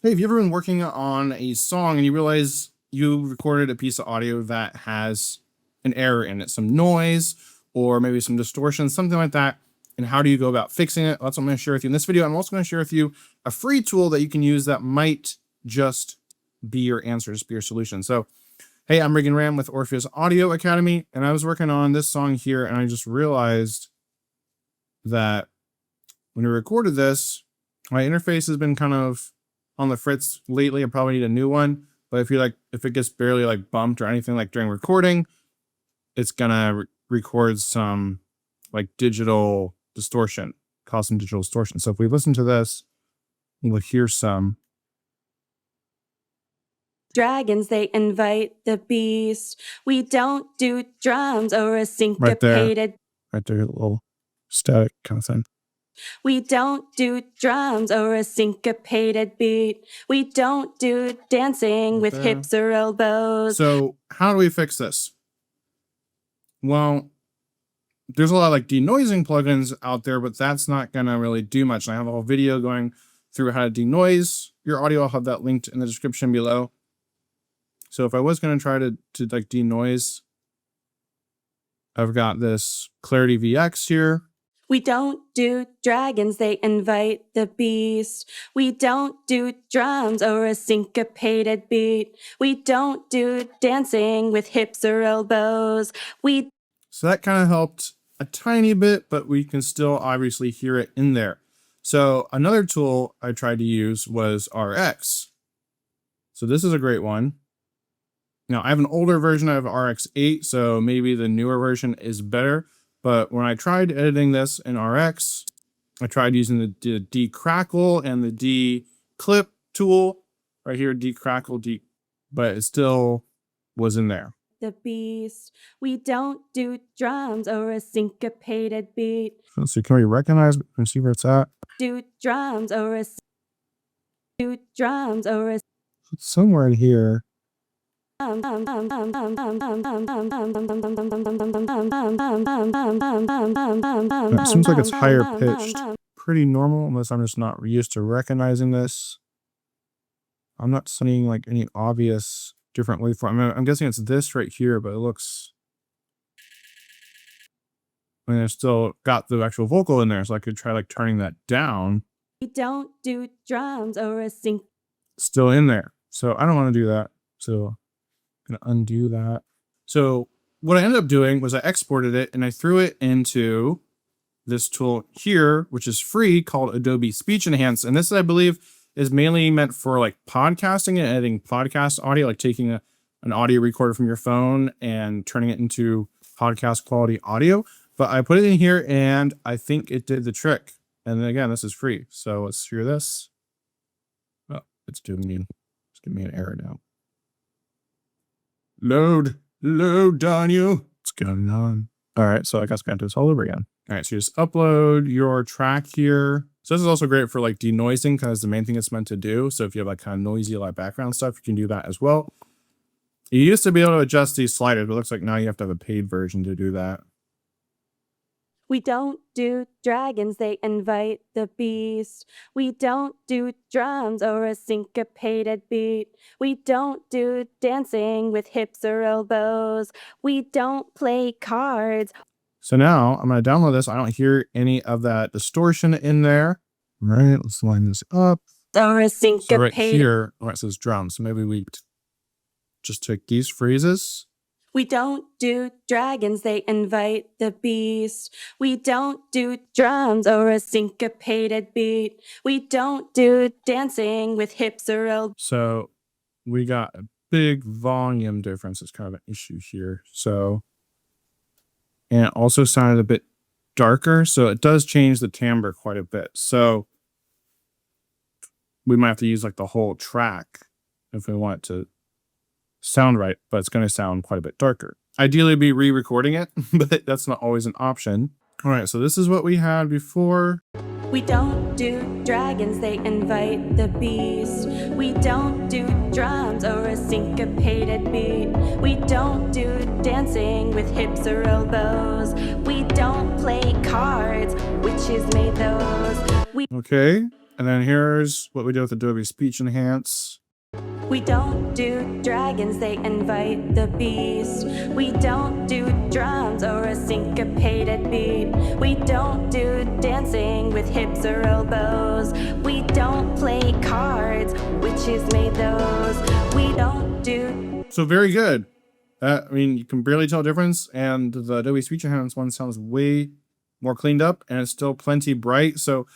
Hey, have you ever been working on a song and you realize you recorded a piece of audio that has an error in it, some noise, or maybe some distortion, something like that? And how do you go about fixing it? That's what I'm going to share with you in this video. I'm also going to share with you a free tool that you can use that might just be your answer, just be your solution. So, hey, I'm Regan Ram with Orpheus Audio Academy, and I was working on this song here, and I just realized that when we recorded this, my interface has been kind of on the fritz lately. I probably need a new one, but if it gets barely like bumped or anything like during recording, it's gonna record some like digital distortion, cause some digital distortion. So if we listen to this, we'll hear some. Dragons, they invite the beast. We don't do drums or a Right syncopated. there, a little static kind of thing. We don't do drums or a syncopated beat. We don't do dancing with hips or elbows. So how do we fix this? Well, there's a lot of like denoising plugins out there, but that's not going to really do much. And I have a whole video going through how to denoise your audio. I'll have that linked in the description below. So if I was going to try to like denoise, I've got this Clarity VX here. We don't do dragons, they invite the beast. We don't do drums or a syncopated beat. We don't do dancing with hips or elbows. So that kind of helped a tiny bit, but we can still obviously hear it in there. So another tool I tried to use was RX. So this is a great one. Now I have an older version of RX8, so maybe the newer version is better. But when I tried editing this in RX, I tried using the decrackle and the declip tool right here, decrackle, but it still was in there. The beast. We don't do drums or a syncopated beat. So can we recognize and see where it's at? Do drums or a It's somewhere in here. It seems like it's higher pitched. Pretty normal, unless I'm just not used to recognizing this. I'm not seeing like any obvious different waveform. I'm guessing it's this right here, but it looks. I mean, it's still got the actual vocal in there, so I could try like turning that down. We don't do drums or a sync. Still in there, so I don't want to do that. So. Gonna undo that. So what I ended up doing was I exported it and I threw it into this tool here, which is free, called Adobe Speech Enhance. And this, I believe, is mainly meant for like podcasting and editing podcast audio, like taking an audio recorder from your phone and turning it into podcast quality audio. But I put it in here and I think it did the trick. And then again, this is free. So let's hear this. Oh, it's giving me an error now. Load, Daniel. What's going on? All right, so I guess I'm going to do this all over again. All right, so you just upload your track here. So this is also great for like denoising, because the main thing it's meant to do. So if you have like kind of noisy like background stuff, you can do that as well. You used to be able to adjust these sliders, but it looks like now you have to have a paid version to do that. We don't do dragons, they invite the beast. We don't do drums or a syncopated beat. We don't do dancing with hips or elbows. We don't play cards. So now I'm going to download this. I don't hear any of that distortion in there. All right, let's line this up. Or a syncopated. So right here, where it says drums. So maybe we just took these phrases. We don't do dragons, they invite the beast. We don't do drums or a syncopated beat. We don't do dancing with hips or elbows. So we got a big volume difference. It's kind of an issue here. So, and it also sounded a bit darker. So it does change the timbre quite a bit. So we might have to use like the whole track if we want it to sound right, but it's going to sound quite a bit darker. Ideally be re-recording it, but that's not always an option. All right, so this is what we had before. We don't do dragons, they invite the beast. We don't do drums or a syncopated beat. We don't do dancing with hips or elbows. We don't play cards, witches made those. Okay, And then here's what we did with Adobe Speech Enhance. We don't do dragons, they invite the beast. We don't do drums or a syncopated beat. We don't do dancing with hips or elbows. We don't play cards, witches made those. We don't do... So very good. I mean, you can barely tell a difference, and the Adobe Speech Enhance one sounds way more cleaned up, and it's still plenty bright. So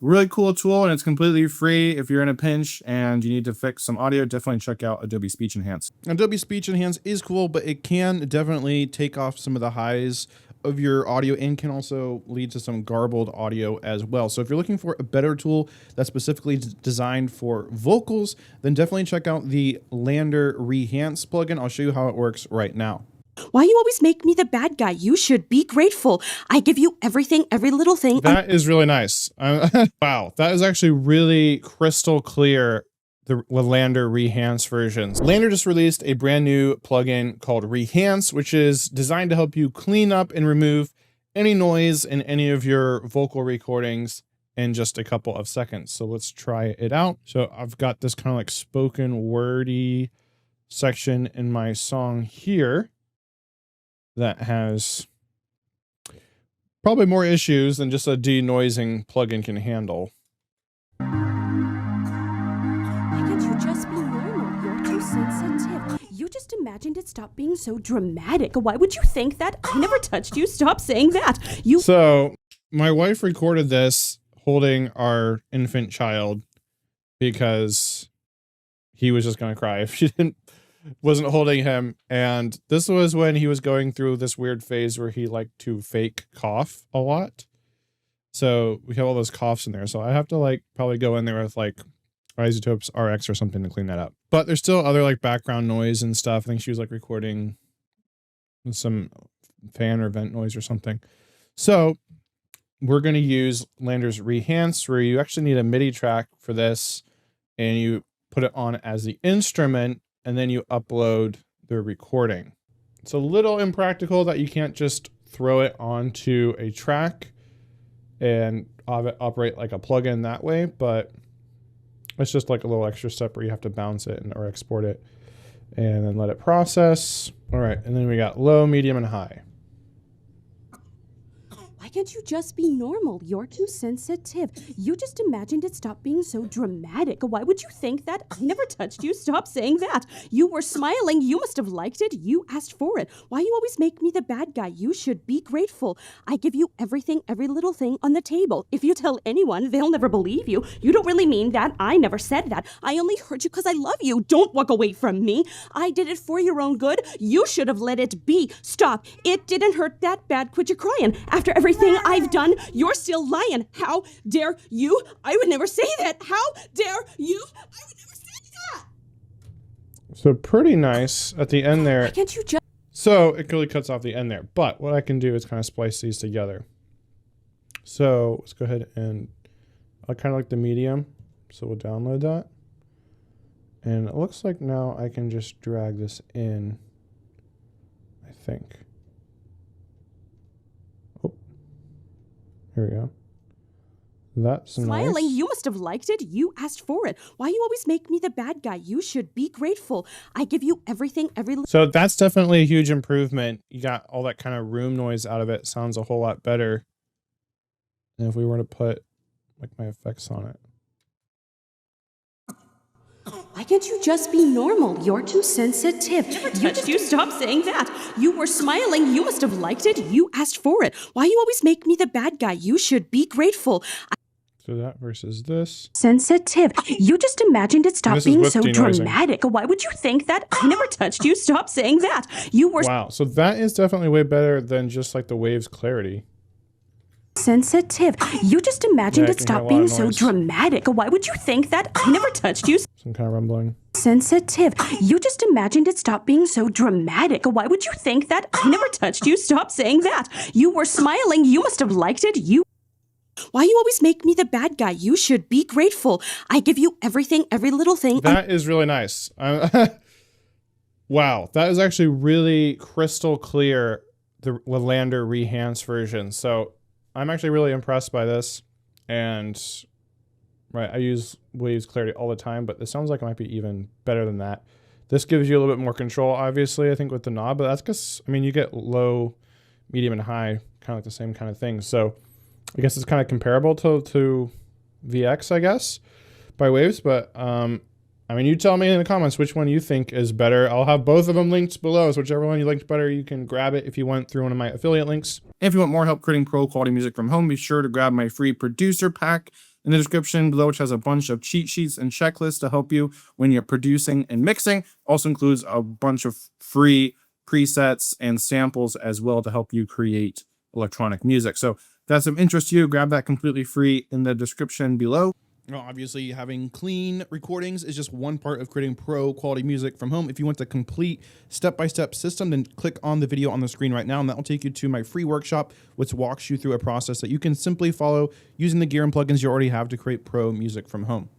really cool tool, and it's completely free. If you're in a pinch and you need to fix some audio, definitely check out Adobe Speech Enhance. Adobe Speech Enhance is cool, but it can definitely take off some of the highs of your audio and can also lead to some garbled audio as well. So if you're looking for a better tool that's specifically designed for vocals, then definitely check out the LANDR Rehance plugin. I'll show you how it works right now. Why you always make me the bad guy? You should be grateful. I give you everything, every little thing. That is really nice. Wow, that is actually really crystal clear, the LANDR Rehance versions. LANDR just released a brand new plugin called Rehance, which is designed to help you clean up and remove any noise in any of your vocal recordings in just a couple of seconds. So let's try it out. So I've got this kind of like spoken wordy section in my song here that has probably more issues than just a denoising plugin can handle. Why can't you just be normal? You're too sensitive. You just imagined it. Stop being so dramatic. Why would you think that? I never touched you. Stop saying that. So my wife recorded this holding our infant child because he was just going to cry if she wasn't holding him. And this was when he was going through this weird phase where he liked to fake cough a lot. So we have all those coughs in there. So I have to like probably go in there with like Isotopes RX or something to clean that up. But there's still other like background noise and stuff. I think she was like recording some fan or vent noise or something. So we're going to use LANDR's Rehance, where you actually need a MIDI track for this, and you put it on as the instrument, and then you upload the recording. It's a little impractical that you can't just throw it onto a track and operate like a plugin that way, but it's just like a little extra step where you have to bounce it or export it and then let it process. All right, and then we got low, medium, and high. Why can't you just be normal? You're too sensitive. You just imagined it. Stop being so dramatic. Why would you think that? I never touched you. Stop saying that. You were smiling. You must have liked it. You asked for it. Why you always make me the bad guy? You should be grateful. I give you everything, every little thing on the table. If you tell anyone, they'll never believe you. You don't really mean that. I never said that. I only heard you because I love you. Don't walk away from me. I did it for your own good. You should have let it be. Stop. It didn't hurt that bad. Quit your crying. After everything I've done, you're still lying. How dare you? I would never say that. How dare you? I would never say that. So pretty nice at the end there. Why can't you just... So it really cuts off the end there. But what I can do is kind of splice these together. So let's go ahead and I kind of like the medium. So we'll download that. And it looks like now I can just drag this in, I think. Here we go. That's Smiling, nice. you must have liked it. You asked for it. Why you always make me the bad guy? You should be grateful. I give you everything, every... So that's definitely a huge improvement. You got all that kind of room noise out of it. Sounds a whole lot better than if we were to put like my effects on it. Why can't you just be normal? You're too sensitive. You stop saying that. You were smiling. You must have liked it. You asked for it. Why you always make me the bad guy? You should be grateful. So that versus this. Sensitive. You just imagined it. Stop This is being with so denoising. dramatic. Why would you think that? I never touched you. Stop saying that. You were Wow. So that is definitely way better than just like the wave's clarity. sensitive. You just imagined Yeah, I it. can hear a Stop lot being of so noise. dramatic. Why would you think that? I never touched you. Some kind of rumbling. Sensitive. You just imagined it. Stop being so dramatic. Why would you think that? I never touched you. Stop saying that. You were smiling. You must have liked it. Why you always make me the bad guy? You should be grateful. I give you everything, every little thing. That is really nice. Wow. That is actually really crystal clear, the LANDR Rehance version. So I'm actually really impressed by this and right? I use Waves Clarity all the time, but this sounds like it might be even better than that. This gives you a little bit more control, obviously, I think, with the knob, but that's because, I mean, you get low, medium, and high, kind of like the same kind of thing. So I guess it's kind of comparable to VX, I guess, by Waves, but I mean, you tell me in the comments which one you think is better. I'll have both of them linked below, so whichever one you liked better, you can grab it if you went through one of my affiliate links. And if you want more help creating pro quality music from home, be sure to grab my free producer pack in the description below, which has a bunch of cheat sheets and checklists to help you when you're producing and mixing. Also includes a bunch of free presets and samples as well to help you create electronic music. So if that's of interest to you, grab that completely free in the description below. Well, obviously, having clean recordings is just one part of creating pro quality music from home. If you want the complete step-by-step system, then click on the video on the screen right now, and that will take you to my free workshop, which walks you through a process that you can simply follow using the gear and plugins you already have to create pro music from home.